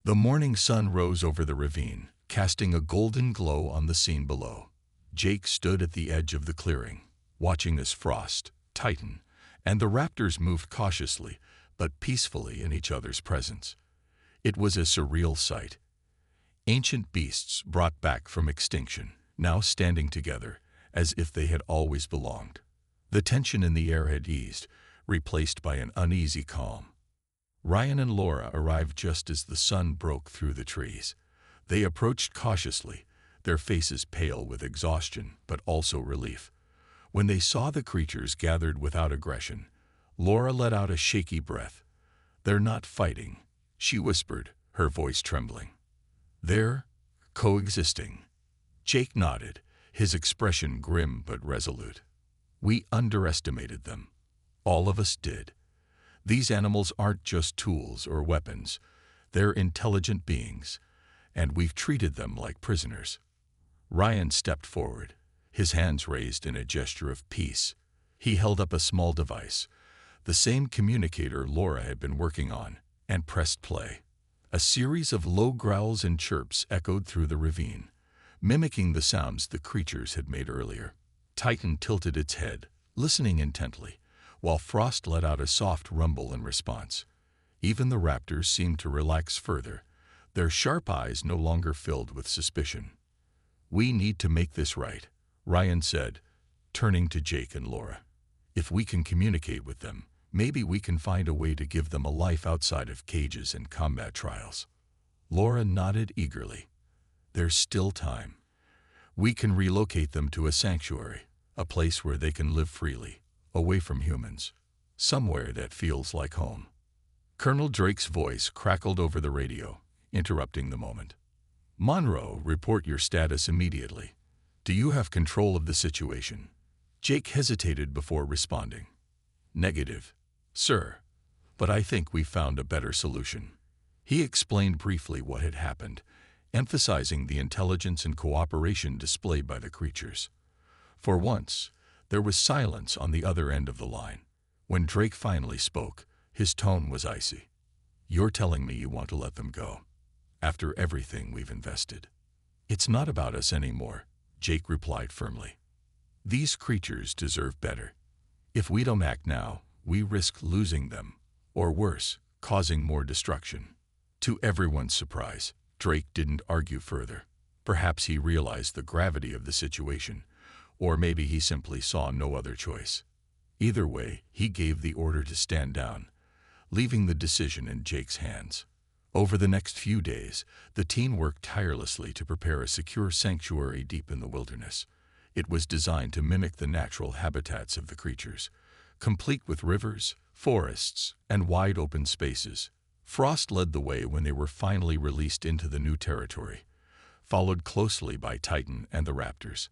The morning sun rose over the ravine, casting a golden glow on the scene below. Jake stood at the edge of the clearing, watching as Frost, Titan, and the raptors moved cautiously but peacefully in each other's presence. It was a surreal sight. Ancient beasts brought back from extinction, now standing together, as if they had always belonged. The tension in the air had eased, replaced by an uneasy calm. Ryan and Laura arrived just as the sun broke through the trees. They approached cautiously, their faces pale with exhaustion but also relief. When they saw the creatures gathered without aggression, Laura let out a shaky breath. "They're not fighting," she whispered, her voice trembling. "They're coexisting." Jake nodded, his expression grim but resolute. "We underestimated them. All of us did. These animals aren't just tools or weapons. They're intelligent beings, and we've treated them like prisoners." Ryan stepped forward, his hands raised in a gesture of peace. He held up a small device, the same communicator Laura had been working on, and pressed play. A series of low growls and chirps echoed through the ravine, mimicking the sounds the creatures had made earlier. Titan tilted its head, listening intently, while Frost let out a soft rumble in response. Even the raptors seemed to relax further, their sharp eyes no longer filled with suspicion. "We need to make this right," Ryan said, turning to Jake and Laura. "If we can communicate with them, maybe we can find a way to give them a life outside of cages and combat trials." Laura nodded eagerly. "There's still time. We can relocate them to a sanctuary, a place where they can live freely, away from humans, somewhere that feels like home." Colonel Drake's voice crackled over the radio, interrupting the moment. "Monroe, report your status immediately. Do you have control of the situation?" Jake hesitated before responding. "Negative, sir, but I think we found a better solution." He explained briefly what had happened, emphasizing the intelligence and cooperation displayed by the creatures. For once, there was silence on the other end of the line. When Drake finally spoke, his tone was icy. "You're telling me you want to let them go, after everything we've invested?" "It's not about us anymore," Jake replied firmly. "These creatures deserve better. If we don't act now, we risk losing them, or worse, causing more destruction." To everyone's surprise, Drake didn't argue further. Perhaps he realized the gravity of the situation, or maybe he simply saw no other choice. Either way, he gave the order to stand down, leaving the decision in Jake's hands. Over the next few days, the team worked tirelessly to prepare a secure sanctuary deep in the wilderness. It was designed to mimic the natural habitats of the creatures, complete with rivers, forests, and wide open spaces. Frost led the way when they were finally released into the new territory, followed closely by Titan and the raptors.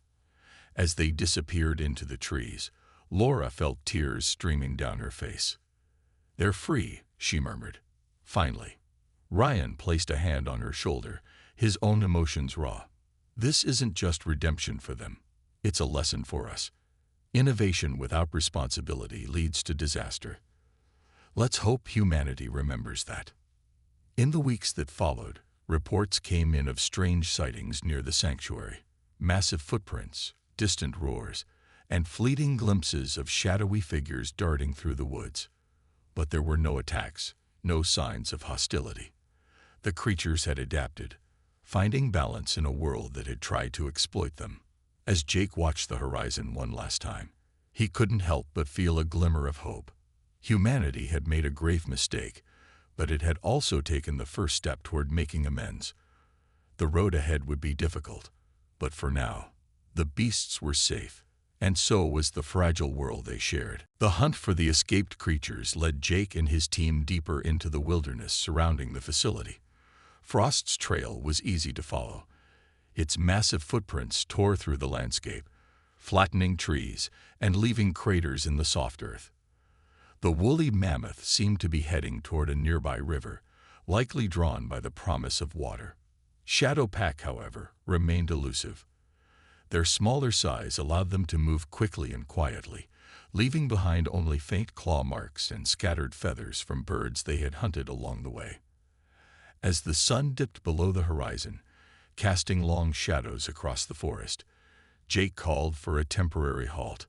As they disappeared into the trees, Laura felt tears streaming down her face. "They're free," she murmured. Finally, Ryan placed a hand on her shoulder, his own emotions raw. "This isn't just redemption for them. It's a lesson for us. Innovation without responsibility leads to disaster. Let's hope humanity remembers that." In the weeks that followed, reports came in of strange sightings near the sanctuary. Massive footprints, distant roars, and fleeting glimpses of shadowy figures darting through the woods. But there were no attacks, no signs of hostility. The creatures had adapted, finding balance in a world that had tried to exploit them. As Jake watched the horizon one last time, he couldn't help but feel a glimmer of hope. Humanity had made a grave mistake, but it had also taken the first step toward making amends. The road ahead would be difficult, but for now, the beasts were safe, and so was the fragile world they shared. The hunt for the escaped creatures led Jake and his team deeper into the wilderness surrounding the facility. Frost's trail was easy to follow. Its massive footprints tore through the landscape, flattening trees and leaving craters in the soft earth. The woolly mammoth seemed to be heading toward a nearby river, likely drawn by the promise of water. Shadowpack, however, remained elusive. Their smaller size allowed them to move quickly and quietly, leaving behind only faint claw marks and scattered feathers from birds they had hunted along the way. As the sun dipped below the horizon, casting long shadows across the forest, Jake called for a temporary halt.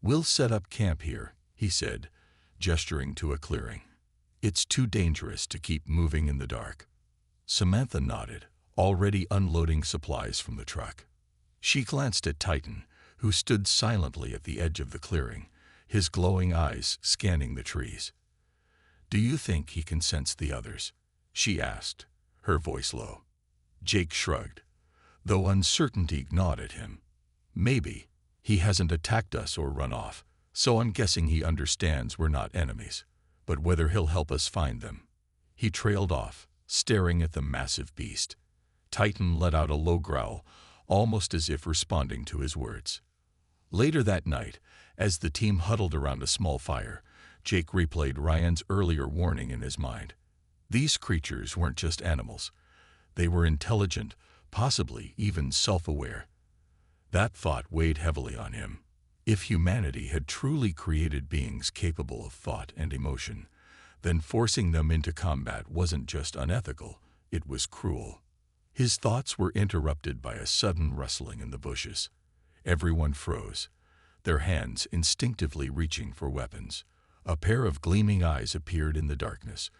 "We'll set up camp here," he said, gesturing to a clearing. "It's too dangerous to keep moving in the dark." Samantha nodded, already unloading supplies from the truck. She glanced at Titan, who stood silently at the edge of the clearing, his glowing eyes scanning the trees. "Do you think he can sense the others?" she asked, her voice low. Jake shrugged, though uncertainty gnawed at him. "Maybe. He hasn't attacked us or run off, so I'm guessing he understands we're not enemies. But whether he'll help us find them." He trailed off, staring at the massive beast. Titan let out a low growl, almost as if responding to his words. Later that night, as the team huddled around a small fire, Jake replayed Ryan's earlier warning in his mind. These creatures weren't just animals. They were intelligent, possibly even self-aware. That thought weighed heavily on him. If humanity had truly created beings capable of thought and emotion, then forcing them into combat wasn't just unethical, it was cruel. His thoughts were interrupted by a sudden rustling in the bushes. Everyone froze, their hands instinctively reaching for weapons. A pair of gleaming eyes appeared in the darkness,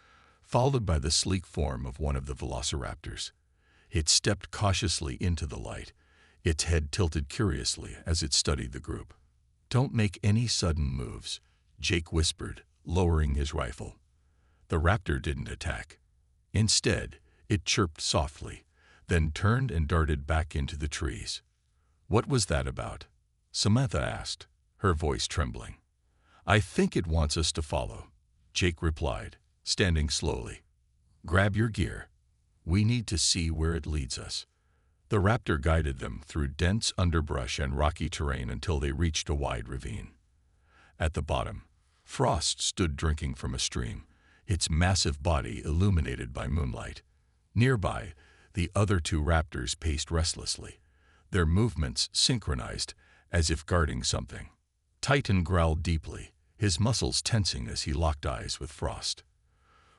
followed by the sleek form of one of the velociraptors. It stepped cautiously into the light, its head tilted curiously as it studied the group. "Don't make any sudden moves," Jake whispered, lowering his rifle. The raptor didn't attack. Instead, it chirped softly, then turned and darted back into the trees. "What was that about?" Samantha asked, her voice trembling. "I think it wants us to follow," Jake replied, standing slowly. "Grab your gear. We need to see where it leads us." The raptor guided them through dense underbrush and rocky terrain until they reached a wide ravine. At the bottom, Frost stood drinking from a stream, its massive body illuminated by moonlight. Nearby, the other two raptors paced restlessly, their movements synchronized as if guarding something. Titan growled deeply, his muscles tensing as he locked eyes with Frost.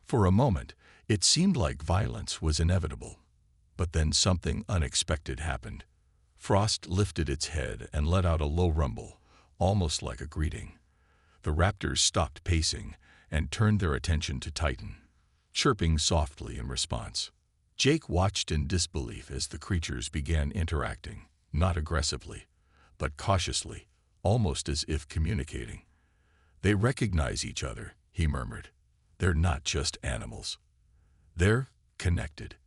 For a moment, it seemed like violence was inevitable. But then something unexpected happened. Frost lifted its head and let out a low rumble, almost like a greeting. The raptors stopped pacing and turned their attention to Titan, chirping softly in response. Jake watched in disbelief as the creatures began interacting, not aggressively, but cautiously, almost as if communicating. "They recognize each other," he murmured. "They're not just animals. They're connected."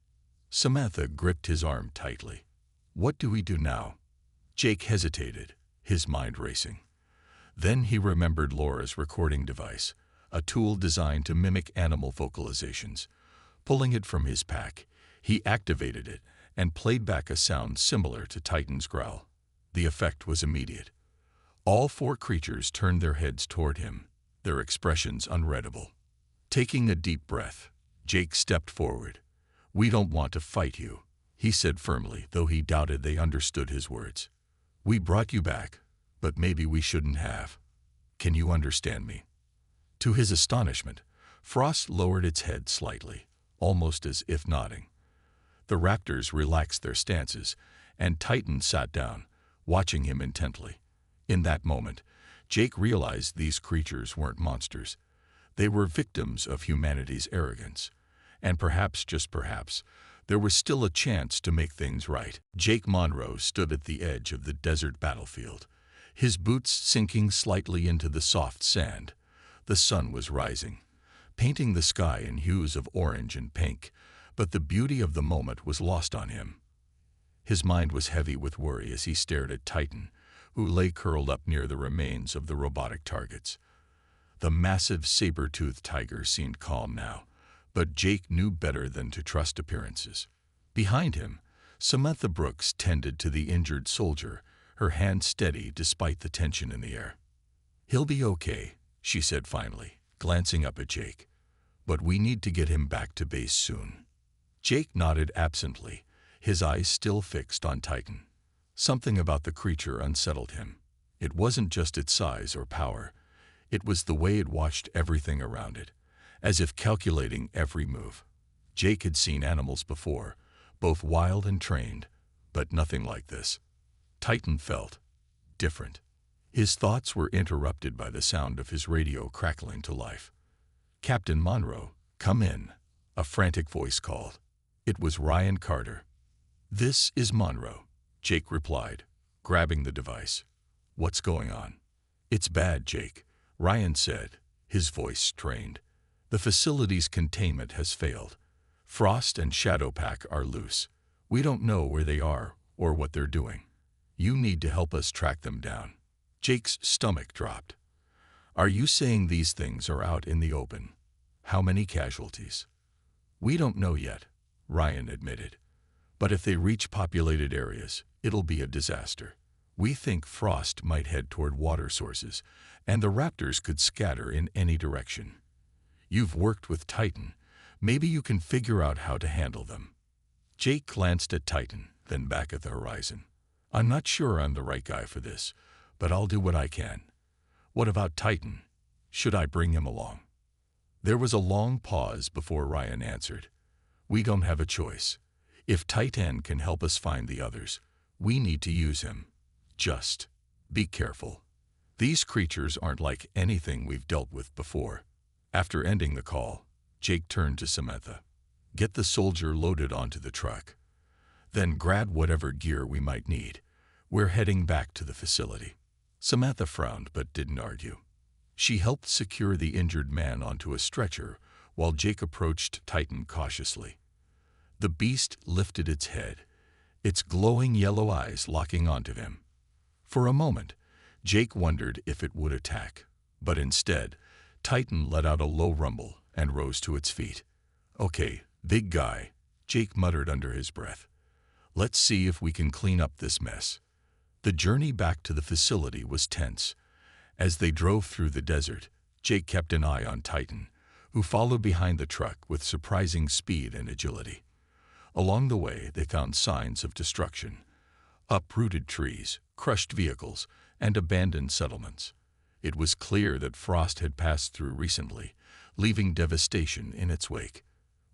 Samantha gripped his arm tightly. "What do we do now?" Jake hesitated, his mind racing. Then he remembered Laura's recording device, a tool designed to mimic animal vocalizations. Pulling it from his pack, he activated it and played back a sound similar to Titan's growl. The effect was immediate. All four creatures turned their heads toward him, their expressions unreadable. Taking a deep breath, Jake stepped forward. "We don't want to fight you," he said firmly, though he doubted they understood his words. "We brought you back, but maybe we shouldn't have. Can you understand me?" To his astonishment, Frost lowered its head slightly, almost as if nodding. The raptors relaxed their stances, and Titan sat down, watching him intently. In that moment, Jake realized these creatures weren't monsters. They were victims of humanity's arrogance. And perhaps, just perhaps, there was still a chance to make things right. Jake Monroe stood at the edge of the desert battlefield, his boots sinking slightly into the soft sand. The sun was rising, painting the sky in hues of orange and pink, but the beauty of the moment was lost on him. His mind was heavy with worry as he stared at Titan, who lay curled up near the remains of the robotic targets. The massive saber-toothed tiger seemed calm now, but Jake knew better than to trust appearances. Behind him, Samantha Brooks tended to the injured soldier, her hand steady despite the tension in the air. "He'll be okay," she said finally, glancing up at Jake. "But we need to get him back to base soon." Jake nodded absently, his eyes still fixed on Titan. Something about the creature unsettled him. It wasn't just its size or power. It was the way it watched everything around it, as if calculating every move. Jake had seen animals before, both wild and trained, but nothing like this. Titan felt different. His thoughts were interrupted by the sound of his radio crackling to life. "Captain Monroe, come in," a frantic voice called. It was Ryan Carter. "This is Monroe," Jake replied, grabbing the device. "What's going on?" "It's bad, Jake," Ryan said, his voice strained. "The facility's containment has failed. Frost and Shadowpack are loose. We don't know where they are or what they're doing. You need to help us track them down." Jake's stomach dropped. "Are you saying these things are out in the open? How many casualties?" "We don't know yet," Ryan admitted. "But if they reach populated areas, it'll be a disaster. We think Frost might head toward water sources, and the raptors could scatter in any direction. You've worked with Titan. Maybe you can figure out how to handle them." Jake glanced at Titan, then back at the horizon. "I'm not sure I'm the right guy for this, but I'll do what I can. What about Titan? Should I bring him along?" There was a long pause before Ryan answered. "We don't have a choice. If Titan can help us find the others, we need to use him. Just be careful. These creatures aren't like anything we've dealt with before." After ending the call, Jake turned to Samantha. "Get the soldier loaded onto the truck. Then grab whatever gear we might need. We're heading back to the facility." Samantha frowned but didn't argue. She helped secure the injured man onto a stretcher while Jake approached Titan cautiously. The beast lifted its head, its glowing yellow eyes locking onto him. For a moment, Jake wondered if it would attack, but instead, Titan let out a low rumble and rose to its feet. "Okay, big guy," Jake muttered under his breath. "Let's see if we can clean up this mess." The journey back to the facility was tense. As they drove through the desert, Jake kept an eye on Titan, who followed behind the truck with surprising speed and agility. Along the way, they found signs of destruction: uprooted trees, crushed vehicles, and abandoned settlements. It was clear that Frost had passed through recently, leaving devastation in its wake.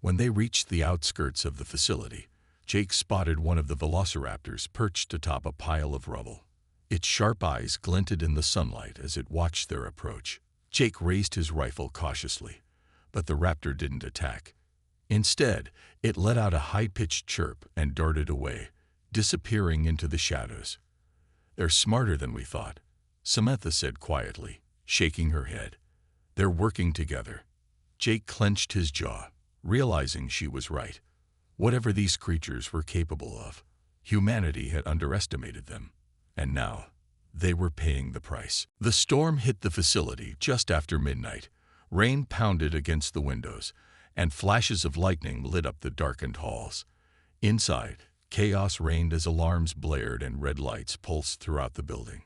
When they reached the outskirts of the facility, Jake spotted one of the velociraptors perched atop a pile of rubble. Its sharp eyes glinted in the sunlight as it watched their approach. Jake raised his rifle cautiously, but the raptor didn't attack. Instead, it let out a high-pitched chirp and darted away, disappearing into the shadows. "They're smarter than we thought," Samantha said quietly, shaking her head. "They're working together." Jake clenched his jaw, realizing she was right. Whatever these creatures were capable of, humanity had underestimated them, and now they were paying the price. The storm hit the facility just after midnight. Rain pounded against the windows, and flashes of lightning lit up the darkened halls. Inside, chaos reigned as alarms blared and red lights pulsed throughout the building.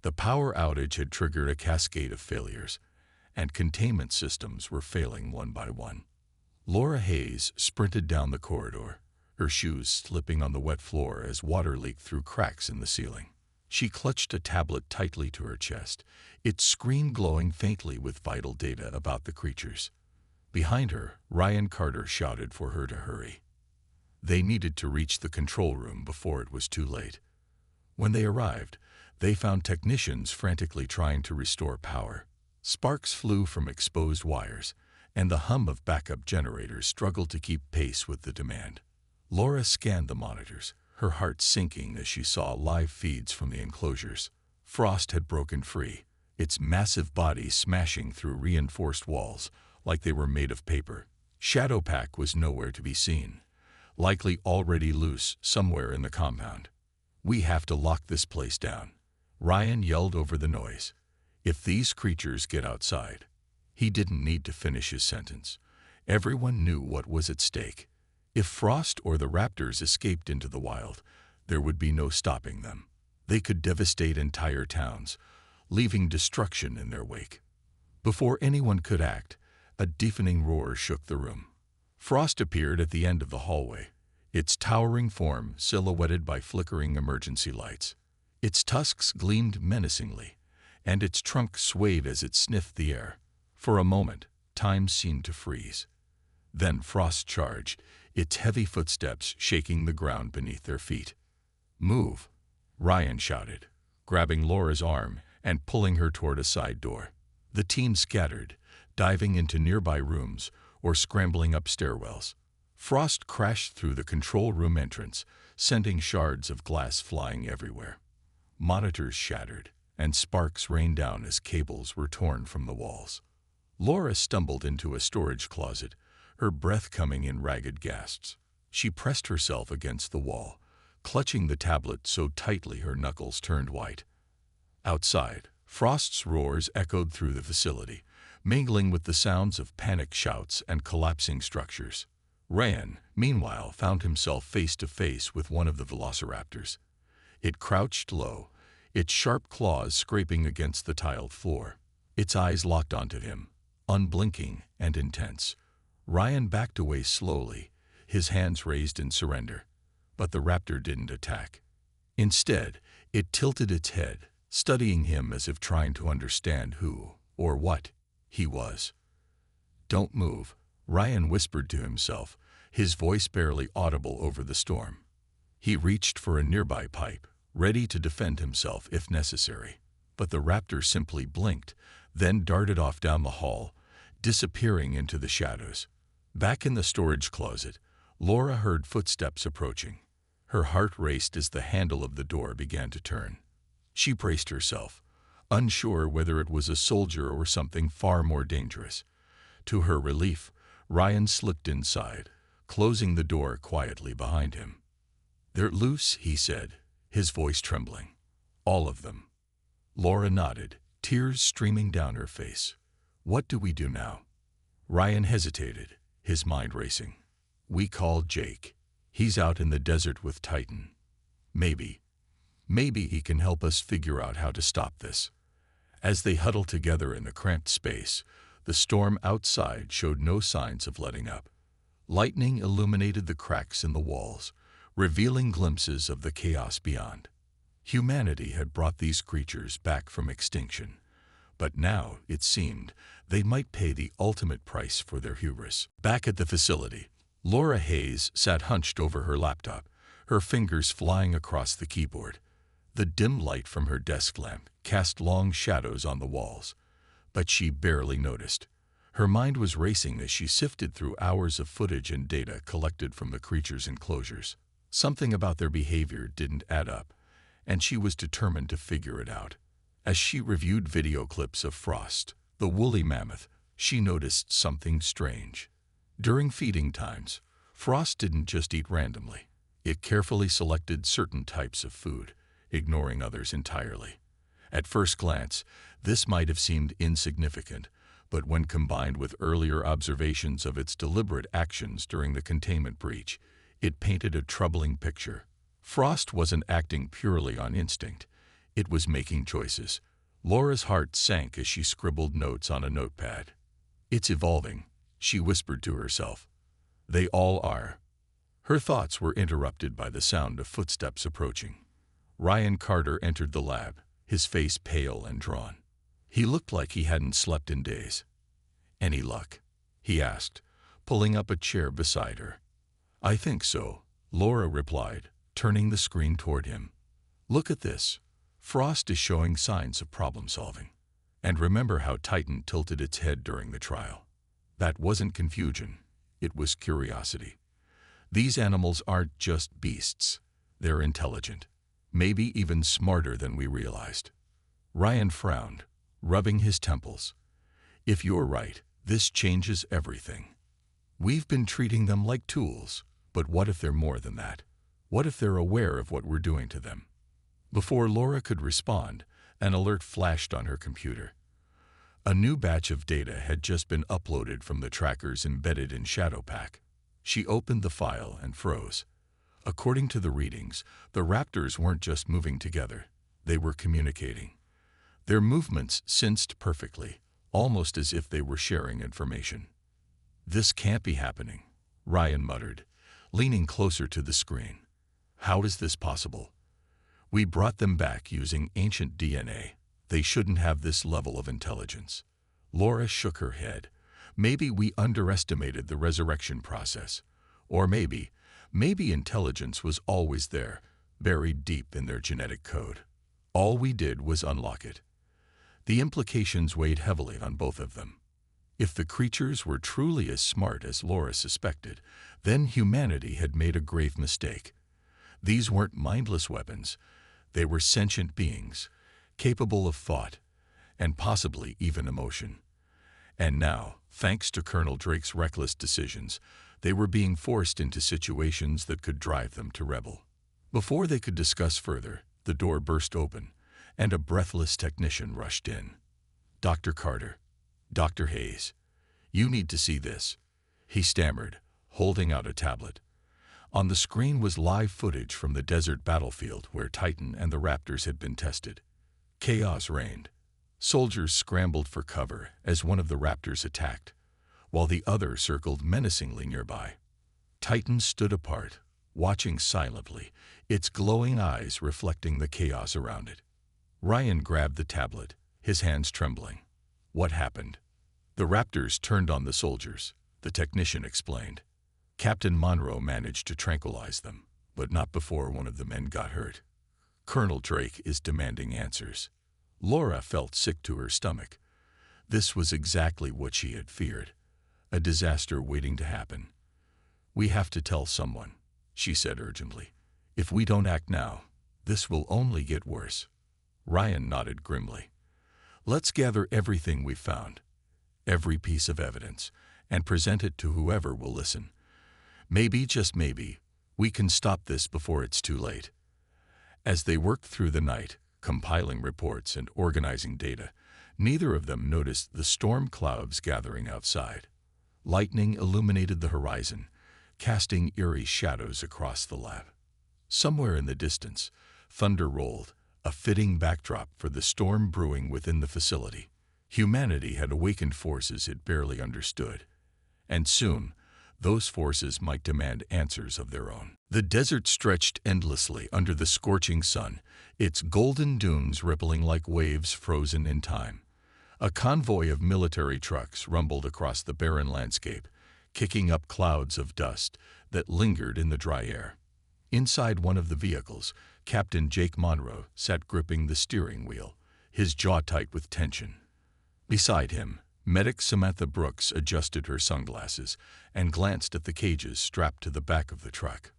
The power outage had triggered a cascade of failures, and containment systems were failing one by one. Laura Hayes sprinted down the corridor, her shoes slipping on the wet floor as water leaked through cracks in the ceiling. She clutched a tablet tightly to her chest, its screen glowing faintly with vital data about the creatures. Behind her, Ryan Carter shouted for her to hurry. They needed to reach the control room before it was too late. When they arrived, they found technicians frantically trying to restore power. Sparks flew from exposed wires, and the hum of backup generators struggled to keep pace with the demand. Laura scanned the monitors, her heart sinking as she saw live feeds from the enclosures. Frost had broken free, its massive body smashing through reinforced walls like they were made of paper. Shadowpack was nowhere to be seen, likely already loose somewhere in the compound. "We have to lock this place down," Ryan yelled over the noise. "If these creatures get outside..." He didn't need to finish his sentence. Everyone knew what was at stake. If Frost or the raptors escaped into the wild, there would be no stopping them. They could devastate entire towns, leaving destruction in their wake. Before anyone could act, a deafening roar shook the room. Frost appeared at the end of the hallway, its towering form silhouetted by flickering emergency lights. Its tusks gleamed menacingly, and its trunk swayed as it sniffed the air. For a moment, time seemed to freeze. Then Frost charged, its heavy footsteps shaking the ground beneath their feet. "Move!" Ryan shouted, grabbing Laura's arm and pulling her toward a side door. The team scattered, diving into nearby rooms or scrambling up stairwells. Frost crashed through the control room entrance, sending shards of glass flying everywhere. Monitors shattered, and sparks rained down as cables were torn from the walls. Laura stumbled into a storage closet, her breath coming in ragged gasps. She pressed herself against the wall, clutching the tablet so tightly her knuckles turned white. Outside, Frost's roars echoed through the facility, mingling with the sounds of panicked shouts and collapsing structures. Ryan, meanwhile, found himself face to face with one of the velociraptors. It crouched low, its sharp claws scraping against the tiled floor. Its eyes locked onto him, unblinking and intense. Ryan backed away slowly, his hands raised in surrender. But the raptor didn't attack. Instead, it tilted its head, studying him as if trying to understand who, or what, he was. "Don't move," Ryan whispered to himself, his voice barely audible over the storm. He reached for a nearby pipe, ready to defend himself if necessary. But the raptor simply blinked, then darted off down the hall, disappearing into the shadows. Back in the storage closet, Laura heard footsteps approaching. Her heart raced as the handle of the door began to turn. She braced herself, unsure whether it was a soldier or something far more dangerous. To her relief, Ryan slipped inside, closing the door quietly behind him. "They're loose," he said, his voice trembling. "All of them." Laura nodded, tears streaming down her face. "What do we do now?" Ryan hesitated, his mind racing. "We call Jake. He's out in the desert with Titan. Maybe he can help us figure out how to stop this." As they huddled together in the cramped space, the storm outside showed no signs of letting up. Lightning illuminated the cracks in the walls, revealing glimpses of the chaos beyond. Humanity had brought these creatures back from extinction, but now, it seemed, they might pay the ultimate price for their hubris. Back at the facility, Laura Hayes sat hunched over her laptop, her fingers flying across the keyboard. The dim light from her desk lamp cast long shadows on the walls, but she barely noticed. Her mind was racing as she sifted through hours of footage and data collected from the creatures' enclosures. Something about their behavior didn't add up, and she was determined to figure it out. As she reviewed video clips of Frost, the woolly mammoth, she noticed something strange. During feeding times, Frost didn't just eat randomly. It carefully selected certain types of food, ignoring others entirely. At first glance, this might have seemed insignificant, but when combined with earlier observations of its deliberate actions during the containment breach, it painted a troubling picture. Frost wasn't acting purely on instinct. It was making choices. Laura's heart sank as she scribbled notes on a notepad. "It's evolving," she whispered to herself. "They all are." Her thoughts were interrupted by the sound of footsteps approaching. Ryan Carter entered the lab, his face pale and drawn. He looked like he hadn't slept in days. "Any luck?" he asked, pulling up a chair beside her. "I think so," Laura replied, turning the screen toward him. "Look at this. Frost is showing signs of problem solving. And remember how Titan tilted its head during the trial? That wasn't confusion, it was curiosity. These animals aren't just beasts. They're intelligent, maybe even smarter than we realized." Ryan frowned, rubbing his temples. "If you're right, this changes everything. We've been treating them like tools, but what if they're more than that? What if they're aware of what we're doing to them?" Before Laura could respond, an alert flashed on her computer. A new batch of data had just been uploaded from the trackers embedded in Shadowpack. She opened the file and froze. According to the readings, the raptors weren't just moving together, they were communicating. Their movements synced perfectly, almost as if they were sharing information. "This can't be happening," Ryan muttered, leaning closer to the screen. "How is this possible? We brought them back using ancient DNA. They shouldn't have this level of intelligence." Laura shook her head, Maybe we underestimated the resurrection process. Or maybe intelligence was always there, buried deep in their genetic code. All we did was unlock it. The implications weighed heavily on both of them. If the creatures were truly as smart as Laura suspected, then humanity had made a grave mistake. These weren't mindless weapons. They were sentient beings, capable of thought, and possibly even emotion. And now, thanks to Colonel Drake's reckless decisions, they were being forced into situations that could drive them to rebel. Before they could discuss further, the door burst open, and a breathless technician rushed in. "Dr. Carter, Dr. Hayes, you need to see this," he stammered, holding out a tablet. On the screen was live footage from the desert battlefield where Titan and the Raptors had been tested. Chaos reigned. Soldiers scrambled for cover as one of the Raptors attacked, while the other circled menacingly nearby. Titan stood apart, watching silently, its glowing eyes reflecting the chaos around it. Ryan grabbed the tablet, his hands trembling. "What happened?" "The Raptors turned on the soldiers," the technician explained. "Captain Monroe managed to tranquilize them, but not before one of the men got hurt. Colonel Drake is demanding answers." Laura felt sick to her stomach. This was exactly what she had feared, a disaster waiting to happen. "We have to tell someone," she said urgently. "If we don't act now, this will only get worse." Ryan nodded grimly. "Let's gather everything we've found, every piece of evidence, and present it to whoever will listen. Maybe, just maybe, we can stop this before it's too late." As they worked through the night, compiling reports and organizing data, neither of them noticed the storm clouds gathering outside. Lightning illuminated the horizon, casting eerie shadows across the lab. Somewhere in the distance, thunder rolled, a fitting backdrop for the storm brewing within the facility. Humanity had awakened forces it barely understood, and soon, those forces might demand answers of their own. The desert stretched endlessly under the scorching sun, its golden dunes rippling like waves frozen in time. A convoy of military trucks rumbled across the barren landscape, kicking up clouds of dust that lingered in the dry air. Inside one of the vehicles, Captain Jake Monroe sat gripping the steering wheel, his jaw tight with tension. Beside him, Medic Samantha Brooks adjusted her sunglasses and glanced at the cages strapped to the back of the truck.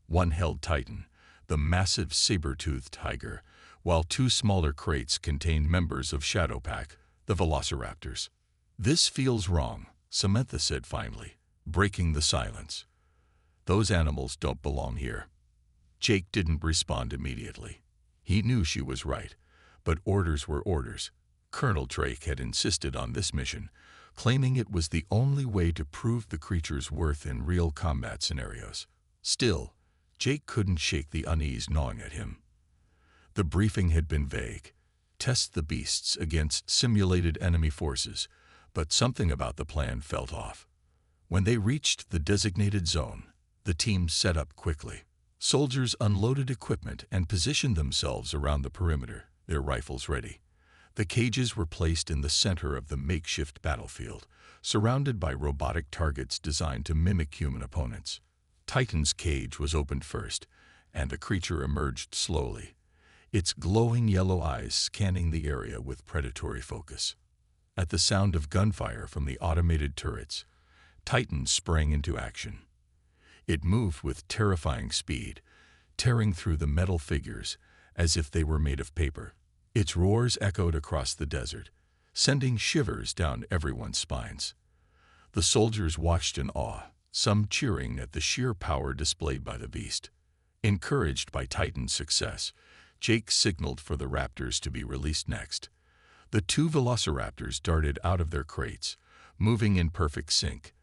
One held Titan, the massive saber-toothed tiger, while two smaller crates contained members of Shadow Pack, the velociraptors. "This feels wrong," Samantha said finally, breaking the silence. "Those animals don't belong here." Jake didn't respond immediately. He knew she was right, but orders were orders. Colonel Drake had insisted on this mission, claiming it was the only way to prove the creature's worth in real combat scenarios. Still, Jake couldn't shake the unease gnawing at him. The briefing had been vague. Test the beasts against simulated enemy forces, but something about the plan felt off. When they reached the designated zone, the team set up quickly. Soldiers unloaded equipment and positioned themselves around the perimeter, their rifles ready. The cages were placed in the center of the makeshift battlefield, surrounded by robotic targets designed to mimic human opponents. Titan's cage was opened first, and the creature emerged slowly, its glowing yellow eyes scanning the area with predatory focus. At the sound of gunfire from the automated turrets, Titan sprang into action. It moved with terrifying speed, tearing through the metal figures as if they were made of paper. Its roars echoed across the desert, sending shivers down everyone's spines. The soldiers watched in awe, some cheering at the sheer power displayed by the beast. Encouraged by Titan's success, Jake signaled for the raptors to be released next. The two velociraptors darted out of their crates, moving in perfect sync.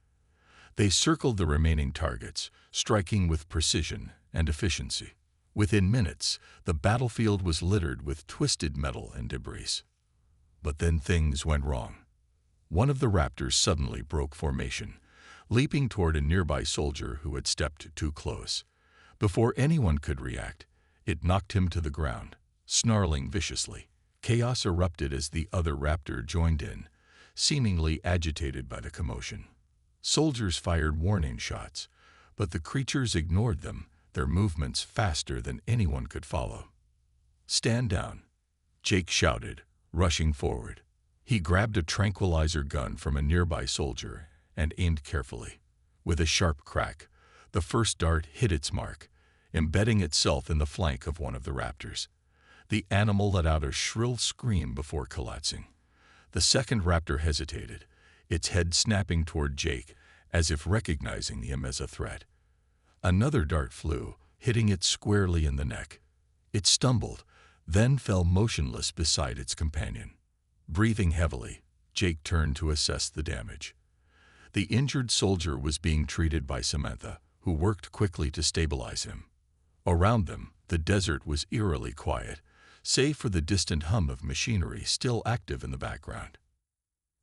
They circled the remaining targets, striking with precision and efficiency. Within minutes, the battlefield was littered with twisted metal and debris. But then things went wrong. One of the raptors suddenly broke formation, leaping toward a nearby soldier who had stepped too close. Before anyone could react, it knocked him to the ground, snarling viciously. Chaos erupted as the other raptor joined in, seemingly agitated by the commotion. Soldiers fired warning shots, but the creatures ignored them, their movements faster than anyone could follow. "Stand down," Jake shouted, rushing forward. He grabbed a tranquilizer gun from a nearby soldier and aimed carefully. With a sharp crack, the first dart hit its mark, embedding itself in the flank of one of the raptors. The animal let out a shrill scream before collapsing. The second raptor hesitated, its head snapping toward Jake, as if recognizing him as a threat. Another dart flew, hitting it squarely in the neck. It stumbled, then fell motionless beside its companion. Breathing heavily, Jake turned to assess the damage. The injured soldier was being treated by Samantha, who worked quickly to stabilize him. Around them, the desert was eerily quiet, save for the distant hum of machinery still active in the background.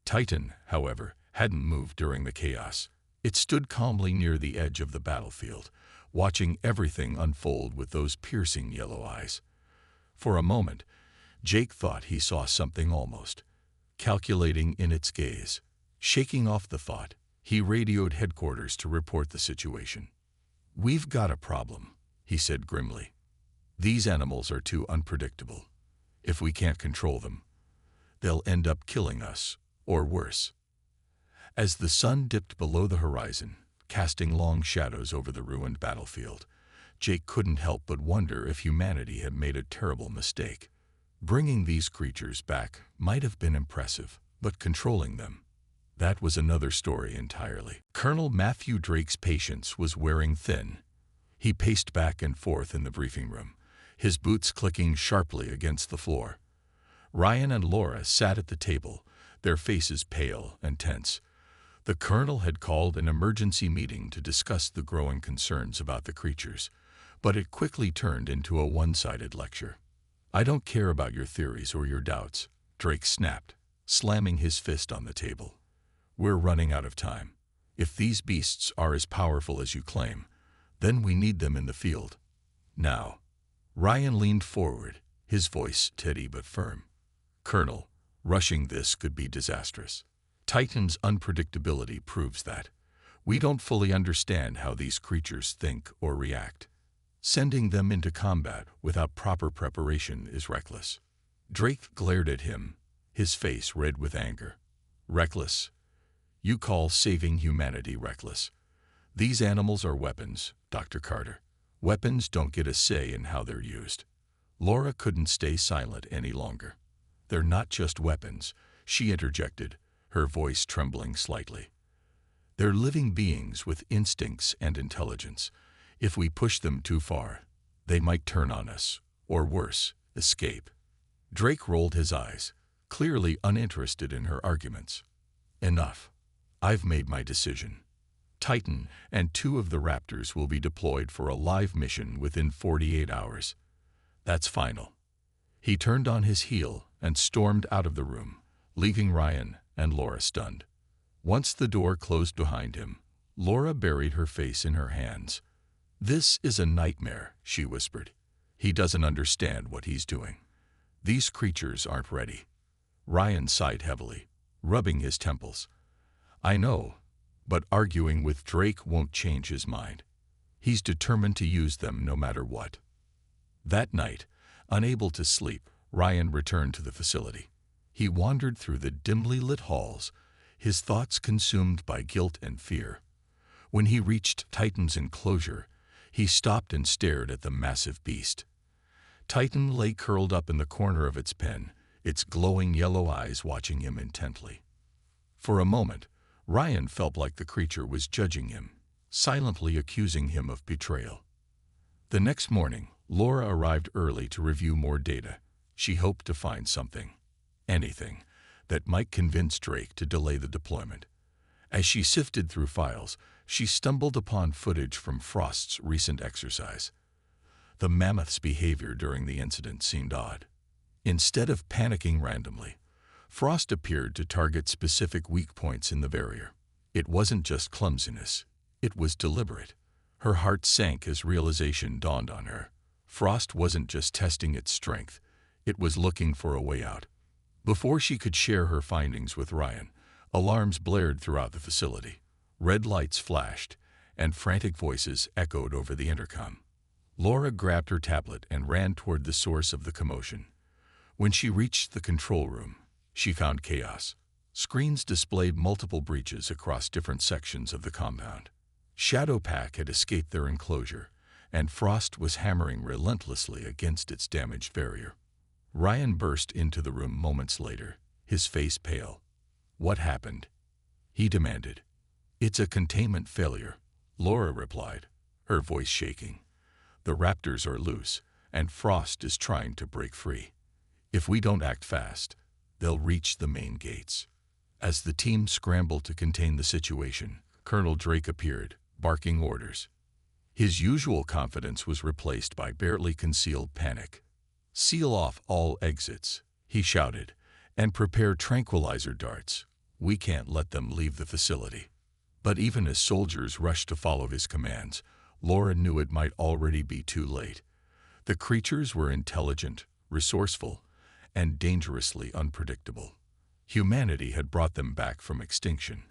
Titan, however, hadn't moved during the chaos. It stood calmly near the edge of the battlefield, watching everything unfold with those piercing yellow eyes. For a moment, Jake thought he saw something almost calculating in its gaze. Shaking off the thought, he radioed headquarters to report the situation. "We've got a problem," he said grimly. "These animals are too unpredictable. If we can't control them, they'll end up killing us, or worse." As the sun dipped below the horizon, casting long shadows over the ruined battlefield, Jake couldn't help but wonder if humanity had made a terrible mistake. Bringing these creatures back might have been impressive, but controlling them, that was another story entirely. Colonel Matthew Drake's patience was wearing thin. He paced back and forth in the briefing room, his boots clicking sharply against the floor. Ryan and Laura sat at the table, their faces pale and tense. The colonel had called an emergency meeting to discuss the growing concerns about the creatures, but it quickly turned into a one-sided lecture. "I don't care about your theories or your doubts," Drake snapped, slamming his fist on the table. "We're running out of time. If these beasts are as powerful as you claim, then we need them in the field. Now." Ryan leaned forward, his voice steady but firm. "Colonel, rushing this could be disastrous. Titan's unpredictability proves that. We don't fully understand how these creatures think or react. Sending them into combat without proper preparation is reckless." Drake glared at him, his face red with anger. "Reckless? You call saving humanity reckless? These animals are weapons, Dr. Carter. Weapons don't get a say in how they're used." Laura couldn't stay silent any longer. "They're not just weapons," she interjected, her voice trembling slightly. "They're living beings with instincts and intelligence. If we push them too far, they might turn on us, or worse, escape." Drake rolled his eyes, clearly uninterested in her arguments. "Enough. I've made my decision. Titan and 2 of the Raptors will be deployed for a live mission within 48 hours. That's final." He turned on his heel and stormed out of the room, leaving Ryan and Laura stunned. Once the door closed behind him, Laura buried her face in her hands. "This is a nightmare," she whispered. "He doesn't understand what he's doing. These creatures aren't ready." Ryan sighed heavily, rubbing his temples. "I know, but arguing with Drake won't change his mind. He's determined to use them no matter what." That night, unable to sleep, Ryan returned to the facility. He wandered through the dimly lit halls, his thoughts consumed by guilt and fear. When he reached Titan's enclosure, he stopped and stared at the massive beast. Titan lay curled up in the corner of its pen, its glowing yellow eyes watching him intently. For a moment, Ryan felt like the creature was judging him, silently accusing him of betrayal. The next morning, Laura arrived early to review more data. She hoped to find something, anything, that might convince Drake to delay the deployment. As she sifted through files, she stumbled upon footage from Frost's recent exercise. The mammoth's behavior during the incident seemed odd. Instead of panicking randomly, Frost appeared to target specific weak points in the barrier. It wasn't just clumsiness, it was deliberate. Her heart sank as realization dawned on her. Frost wasn't just testing its strength, it was looking for a way out. Before she could share her findings with Ryan, Alarms blared throughout the facility. Red lights flashed, and frantic voices echoed over the intercom. Laura grabbed her tablet and ran toward the source of the commotion. When she reached the control room, she found chaos. Screens displayed multiple breaches across different sections of the compound. Shadowpack had escaped their enclosure, and Frost was hammering relentlessly against its damaged barrier. Ryan burst into the room moments later, his face pale. "What happened?" he demanded. "It's a containment failure," Laura replied, her voice shaking. "The raptors are loose, and Frost is trying to break free. If we don't act fast, they'll reach the main gates." As the team scrambled to contain the situation, Colonel Drake appeared, barking orders. His usual confidence was replaced by barely concealed panic. "Seal off all exits," he shouted, "and prepare tranquilizer darts. We can't let them leave the facility." But even as soldiers rushed to follow his commands, Laura knew it might already be too late. The creatures were intelligent, resourceful, and dangerously unpredictable. Humanity had brought them back from extinction,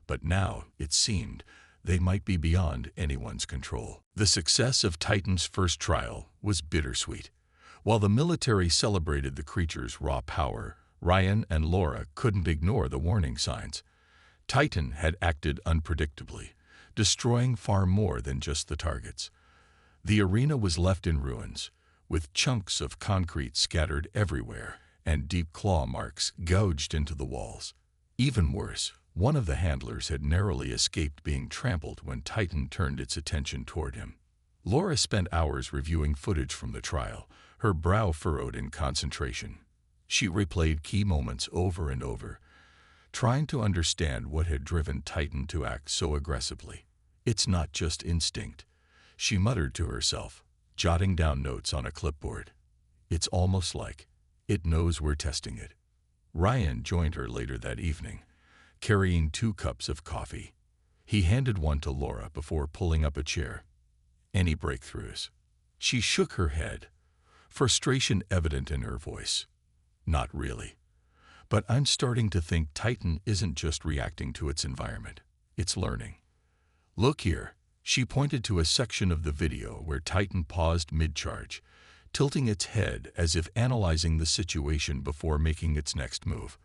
but now, it seemed, they might be beyond anyone's control. The success of Titan's first trial was bittersweet. While the military celebrated the creature's raw power, Ryan and Laura couldn't ignore the warning signs. Titan had acted unpredictably, destroying far more than just the targets. The arena was left in ruins, with chunks of concrete scattered everywhere and deep claw marks gouged into the walls. Even worse, one of the handlers had narrowly escaped being trampled when Titan turned its attention toward him. Laura spent hours reviewing footage from the trial, her brow furrowed in concentration. She replayed key moments over and over, trying to understand what had driven Titan to act so aggressively. "It's not just instinct," she muttered to herself, jotting down notes on a clipboard. "It's almost like it knows we're testing it." Ryan joined her later that evening, carrying 2 cups of coffee. He handed one to Laura before pulling up a chair. "Any breakthroughs?" She shook her head, frustration evident in her voice. "Not really. But I'm starting to think Titan isn't just reacting to its environment. It's learning. Look here." She pointed to a section of the video where Titan paused mid-charge, tilting its head as if analyzing the situation before making its next move.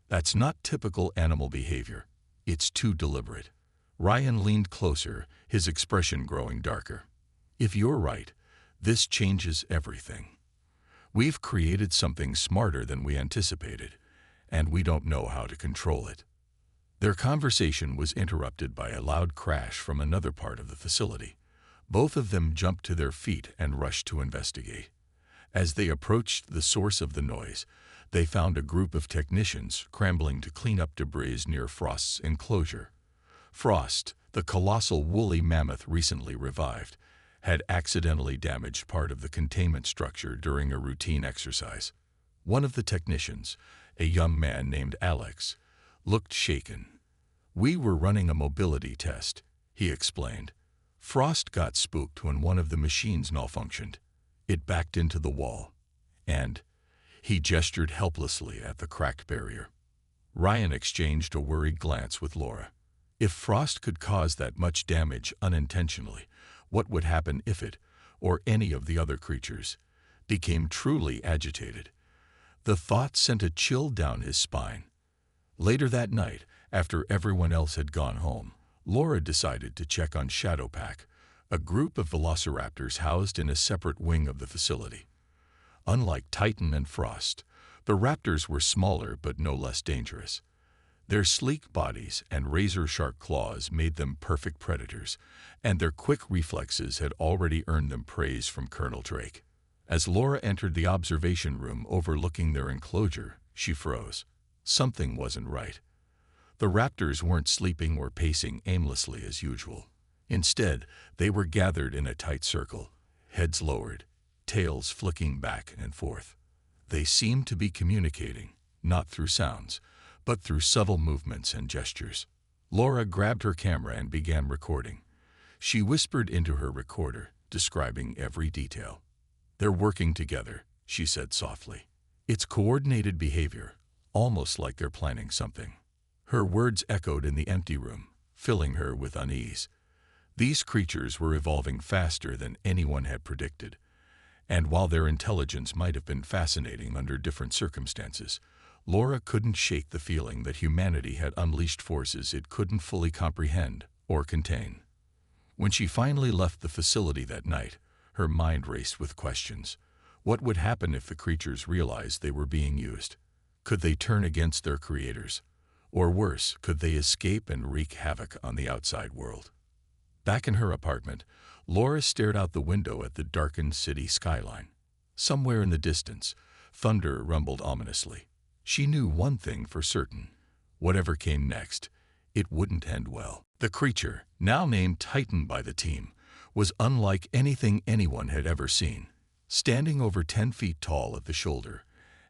"That's not typical animal behavior. It's too deliberate." Ryan leaned closer, his expression growing darker. "If you're right, this changes everything. We've created something smarter than we anticipated, and we don't know how to control it." Their conversation was interrupted by a loud crash from another part of the facility. Both of them jumped to their feet and rushed to investigate. As they approached the source of the noise, they found a group of technicians scrambling to clean up debris near Frost's enclosure. Frost, the colossal woolly mammoth recently revived, had accidentally damaged part of the containment structure during a routine exercise. One of the technicians, a young man named Alex, looked shaken. "We were running a mobility test," he explained. "Frost got spooked when one of the machines malfunctioned. It backed into the wall, and—" he gestured helplessly at the cracked barrier. Ryan exchanged a worried glance with Laura. If Frost could cause that much damage unintentionally, what would happen if it, or any of the other creatures, became truly agitated? The thought sent a chill down his spine. Later that night, after everyone else had gone home, Laura decided to check on Shadowpack, a group of velociraptors housed in a separate wing of the facility. Unlike Titan and Frost, the raptors were smaller but no less dangerous. Their sleek bodies and razor-sharp claws made them perfect predators, and their quick reflexes had already earned them praise from Colonel Drake. As Laura entered the observation room overlooking their enclosure, she froze. Something wasn't right. The raptors weren't sleeping or pacing aimlessly as usual. Instead, they were gathered in a tight circle, heads lowered, tails flicking back and forth. They seemed to be communicating, not through sounds, but through subtle movements and gestures. Laura grabbed her camera and began recording. She whispered into her recorder, describing every detail. "They're working together," she said softly. "It's coordinated behavior, almost like they're planning something." Her words echoed in the empty room, filling her with unease. These creatures were evolving faster than anyone had predicted, and while their intelligence might have been fascinating under different circumstances, Laura couldn't shake the feeling that humanity had unleashed forces it couldn't fully comprehend or contain. When she finally left the facility that night, her mind raced with questions. What would happen if the creatures realized they were being used? Could they turn against their creators? Or worse, could they escape and wreak havoc on the outside world? Back in her apartment, Laura stared out the window at the darkened city skyline. Somewhere in the distance, thunder rumbled ominously. She knew one thing for certain. Whatever came next, it wouldn't end well. The creature, now named Titan by the team, was unlike anything anyone had ever seen. Standing over 10 feet tall at the shoulder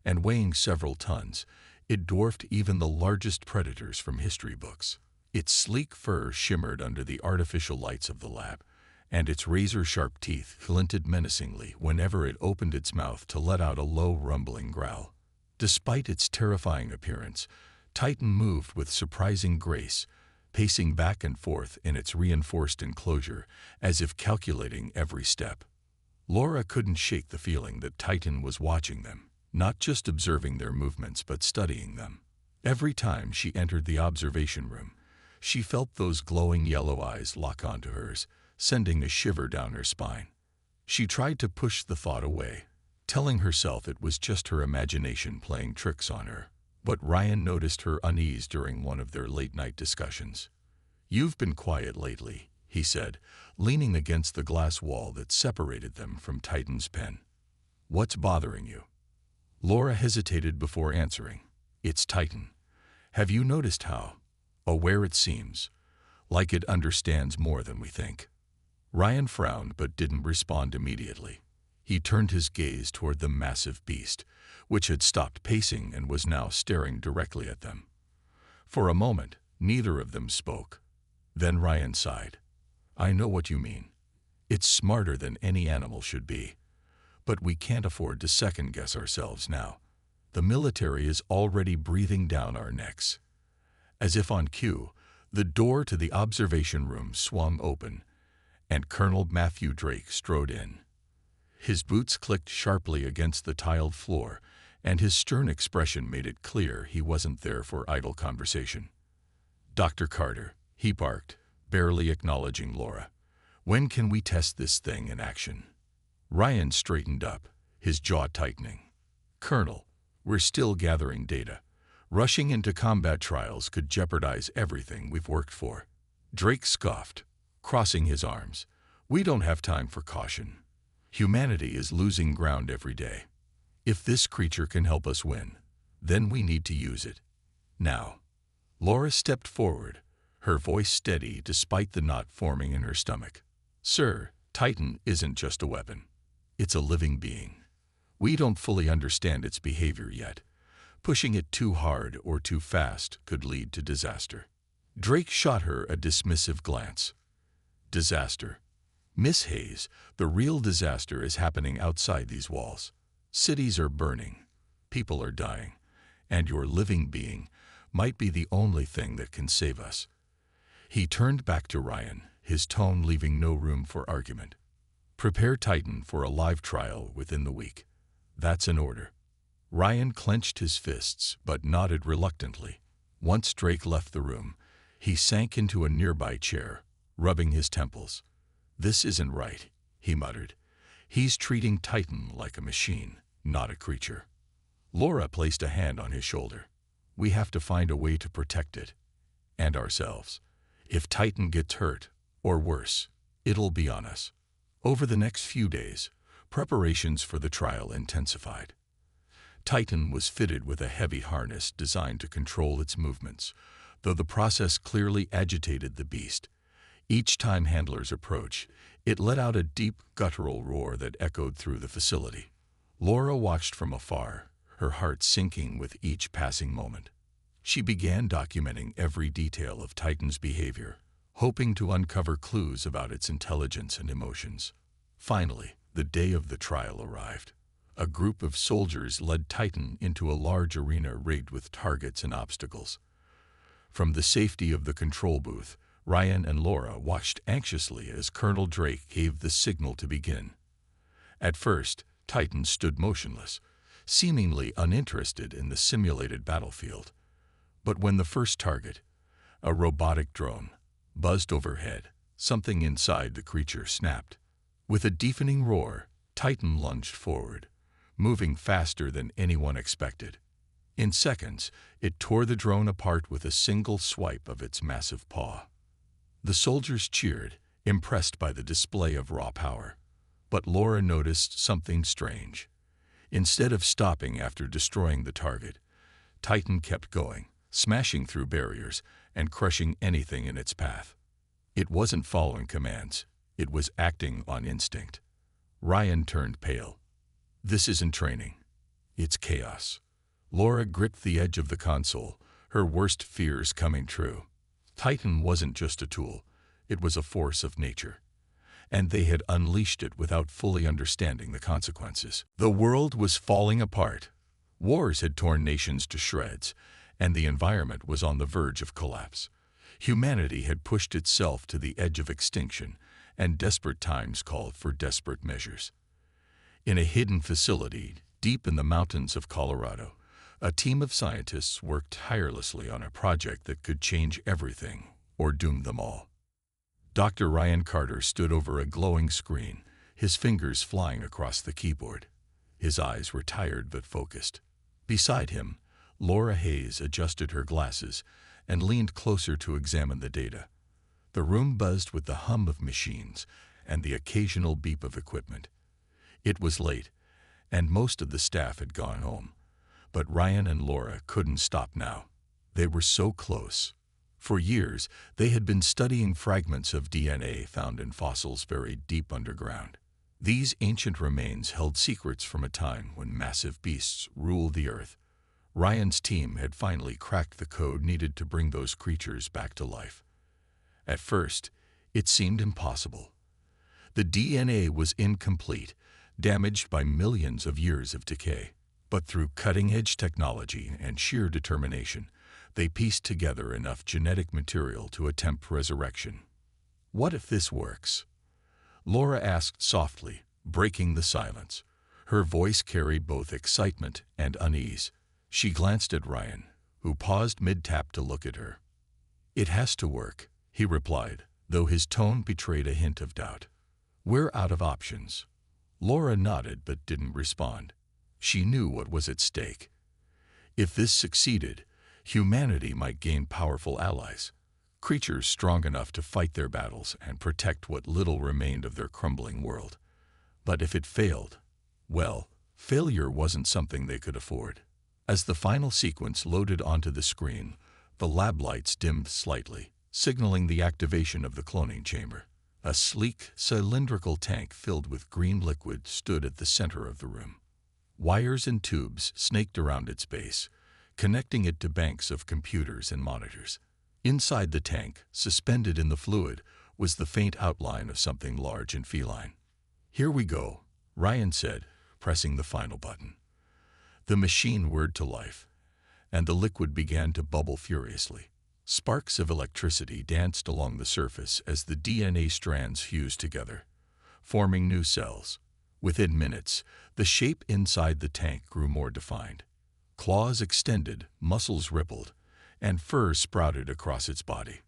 and weighing several tons, it dwarfed even the largest predators from history books. Its sleek fur shimmered under the artificial lights of the lab, and its razor-sharp teeth glinted menacingly whenever it opened its mouth to let out a low, rumbling growl. Despite its terrifying appearance, Titan moved with surprising grace, pacing back and forth in its reinforced enclosure as if calculating every step. Laura couldn't shake the feeling that Titan was watching them, not just observing their movements but studying them. Every time she entered the observation room, she felt those glowing yellow eyes lock onto hers, sending a shiver down her spine. She tried to push the thought away, telling herself it was just her imagination playing tricks on her. But Ryan noticed her unease during one of their late-night discussions. "You've been quiet lately," he said, leaning against the glass wall that separated them from Titan's pen. "What's bothering you?" Laura hesitated before answering. "It's Titan. Have you noticed how aware it seems, like it understands more than we think?" Ryan frowned but didn't respond immediately. He turned his gaze toward the massive beast, which had stopped pacing and was now staring directly at them. For a moment, neither of them spoke. Then Ryan sighed. "I know what you mean. It's smarter than any animal should be. But we can't afford to second-guess ourselves now. The military is already breathing down our necks." As if on cue, the door to the observation room swung open, and Colonel Matthew Drake strode in. His boots clicked sharply against the tiled floor, and his stern expression made it clear he wasn't there for idle conversation. "Dr. Carter," he barked, barely acknowledging Laura. "When can we test this thing in action?" Ryan straightened up, his jaw tightening. "Colonel, we're still gathering data. Rushing into combat trials could jeopardize everything we've worked for." Drake scoffed, crossing his arms. "We don't have time for caution. Humanity is losing ground every day. If this creature can help us win, then we need to use it. Now." Laura stepped forward, her voice steady despite the knot forming in her stomach. "Sir, Titan isn't just a weapon. It's a living being. We don't fully understand its behavior yet. Pushing it too hard or too fast could lead to disaster." Drake shot her a dismissive glance. "Disaster? Miss Hayes, the real disaster is happening outside these walls. Cities are burning, people are dying, and your living being might be the only thing that can save us." He turned back to Ryan, his tone leaving no room for argument. "Prepare Titan for a live trial within the week. That's an order." Ryan clenched his fists but nodded reluctantly. Once Drake left the room, he sank into a nearby chair, rubbing his temples. "This isn't right," he muttered. "He's treating Titan like a machine, not a creature." Laura placed a hand on his shoulder. "We have to find a way to protect it. And ourselves. If Titan gets hurt, or worse, it'll be on us." Over the next few days, preparations for the trial intensified. Titan was fitted with a heavy harness designed to control its movements, though the process clearly agitated the beast. Each time handlers approached, it let out a deep, guttural roar that echoed through the facility. Laura watched from afar, her heart sinking with each passing moment. She began documenting every detail of Titan's behavior, hoping to uncover clues about its intelligence and emotions. Finally, the day of the trial arrived. A group of soldiers led Titan into a large arena rigged with targets and obstacles. From the safety of the control booth, Ryan and Laura watched anxiously as Colonel Drake gave the signal to begin. At first, Titan stood motionless, seemingly uninterested in the simulated battlefield. But when the first target, a robotic drone, buzzed overhead, something inside the creature snapped. With a deafening roar, Titan lunged forward, moving faster than anyone expected. In seconds, it tore the drone apart with a single swipe of its massive paw. The soldiers cheered, impressed by the display of raw power. But Laura noticed something strange. Instead of stopping after destroying the target, Titan kept going, smashing through barriers and crushing anything in its path. It wasn't following commands, it was acting on instinct. Ryan turned pale. This isn't training. It's chaos. Laura gripped the edge of the console, her worst fears coming true. Titan wasn't just a tool, it was a force of nature. And they had unleashed it without fully understanding the consequences. The world was falling apart. Wars had torn nations to shreds, and the environment was on the verge of collapse. Humanity had pushed itself to the edge of extinction, and desperate times called for desperate measures. In a hidden facility deep in the mountains of Colorado, a team of scientists worked tirelessly on a project that could change everything or doom them all. Dr. Ryan Carter stood over a glowing screen, his fingers flying across the keyboard. His eyes were tired but focused. Beside him, Laura Hayes adjusted her glasses and leaned closer to examine the data. The room buzzed with the hum of machines and the occasional beep of equipment. It was late, and most of the staff had gone home. But Ryan and Laura couldn't stop now. They were so close. For years, they had been studying fragments of DNA found in fossils buried deep underground. These ancient remains held secrets from a time when massive beasts ruled the earth. Ryan's team had finally cracked the code needed to bring those creatures back to life. At first, it seemed impossible. The DNA was incomplete, damaged by millions of years of decay. But through cutting-edge technology and sheer determination, they pieced together enough genetic material to attempt resurrection. What if this works? Laura asked softly, breaking the silence. Her voice carried both excitement and unease. She glanced at Ryan, who paused mid-tap to look at her. It has to work, he replied, though his tone betrayed a hint of doubt. We're out of options. Laura nodded but didn't respond. She knew what was at stake. If this succeeded, humanity might gain powerful allies, creatures strong enough to fight their battles and protect what little remained of their crumbling world. But if it failed, well, failure wasn't something they could afford. As the final sequence loaded onto the screen, the lab lights dimmed slightly, signaling the activation of the cloning chamber. A sleek, cylindrical tank filled with green liquid stood at the center of the room. Wires and tubes snaked around its base, connecting it to banks of computers and monitors. Inside the tank, suspended in the fluid, was the faint outline of something large and feline. "Here we go," Ryan said, pressing the final button. The machine whirred to life, and the liquid began to bubble furiously. Sparks of electricity danced along the surface as the DNA strands fused together, forming new cells. Within minutes, the shape inside the tank grew more defined. Claws extended, muscles rippled, and fur sprouted across its body.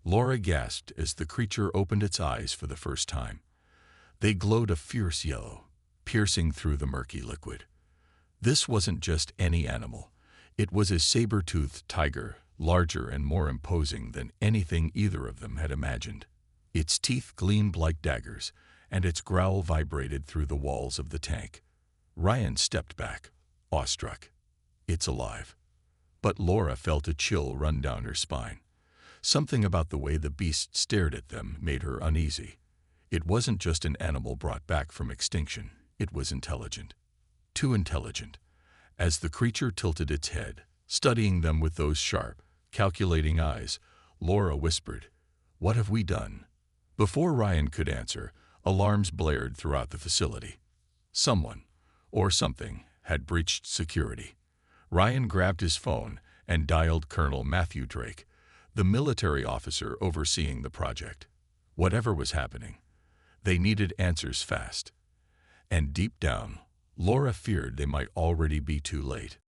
Laura gasped as the creature opened its eyes for the first time. They glowed a fierce yellow, piercing through the murky liquid. This wasn't just any animal. It was a saber-toothed tiger, larger and more imposing than anything either of them had imagined. Its teeth gleamed like daggers, and its growl vibrated through the walls of the tank. Ryan stepped back, awestruck. It's alive. But Laura felt a chill run down her spine. Something about the way the beast stared at them made her uneasy. It wasn't just an animal brought back from extinction. It was intelligent. Too intelligent. As the creature tilted its head, studying them with those sharp, calculating eyes, Laura whispered, "What have we done?" Before Ryan could answer, alarms blared throughout the facility. Someone, or something, had breached security. Ryan grabbed his phone and dialed Colonel Matthew Drake, the military officer overseeing the project. Whatever was happening, they needed answers fast. And deep down, Laura feared they might already be too late.